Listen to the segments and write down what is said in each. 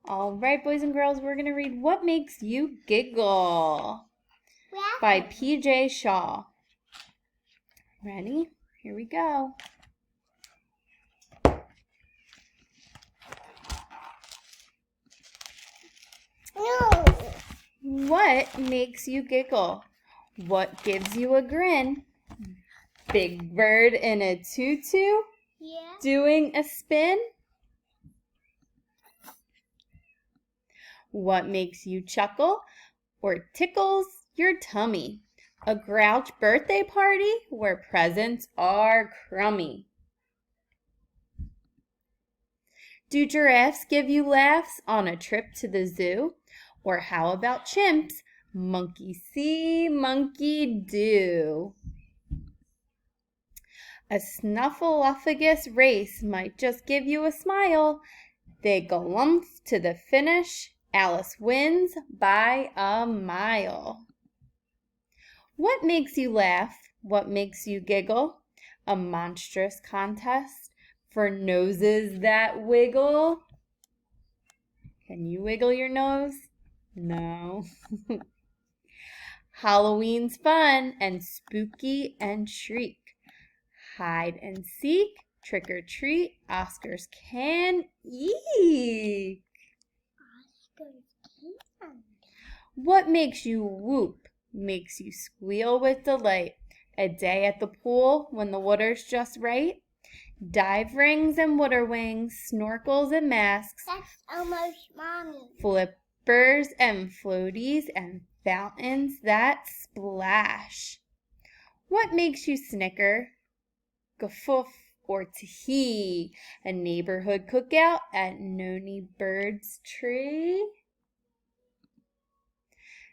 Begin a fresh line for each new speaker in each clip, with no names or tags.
All right, boys and girls, we're going to read What Makes You Giggle by P.J. Shaw. Ready? Here we go.
No.
What makes you giggle? What gives you a grin? Big bird in a tutu?
Yeah.
Doing a spin? What makes you chuckle or tickles your tummy? A grouch birthday party where presents are crummy. Do giraffes give you laughs on a trip to the zoo? Or how about chimps? Monkey see, monkey do. A snuffleupagus race might just give you a smile. They galump to the finish. Alice wins by a mile. What makes you laugh? What makes you giggle? A monstrous contest for noses that wiggle. Can you wiggle your nose? No. Halloween's fun and spooky and shriek. Hide and seek, trick or treat, Oscars can eat. What makes you whoop? Makes you squeal with delight. A day at the pool when the water's just right. Dive rings and water wings, snorkels and masks.
That's almost mommy.
Flippers and floaties and fountains that splash. What makes you snicker? Gafoof or tee? A neighborhood cookout at Noni Bird's tree?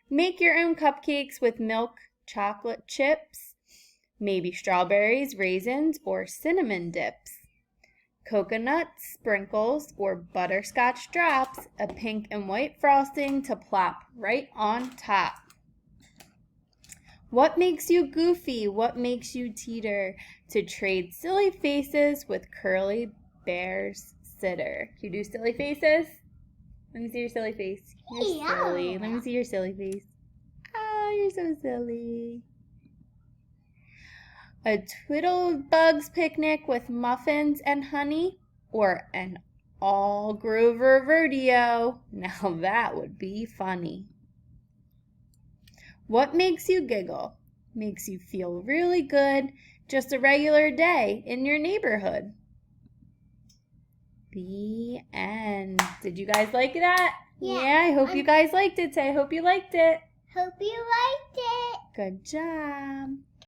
Make your own cupcakes with milk, chocolate chips, maybe strawberries, raisins, or cinnamon dips. Coconut sprinkles or butterscotch drops, a pink and white frosting to plop right on top. What makes you goofy? What makes you teeter? To trade silly faces with curly bear's sitter. Can you do silly faces? Let me see your silly face. You're
Yeah.
silly. Let me see your silly face. Oh, you're so silly. A Twiddlebug's picnic with muffins and honey, or an all Grover rodeo. Now that would be funny. What makes you giggle? Makes you feel really good. Just a regular day in your neighborhood. The end. Did you guys like that?
Yeah.
I hope you guys liked it. Say, I hope you liked it.
Hope you liked it.
Good job.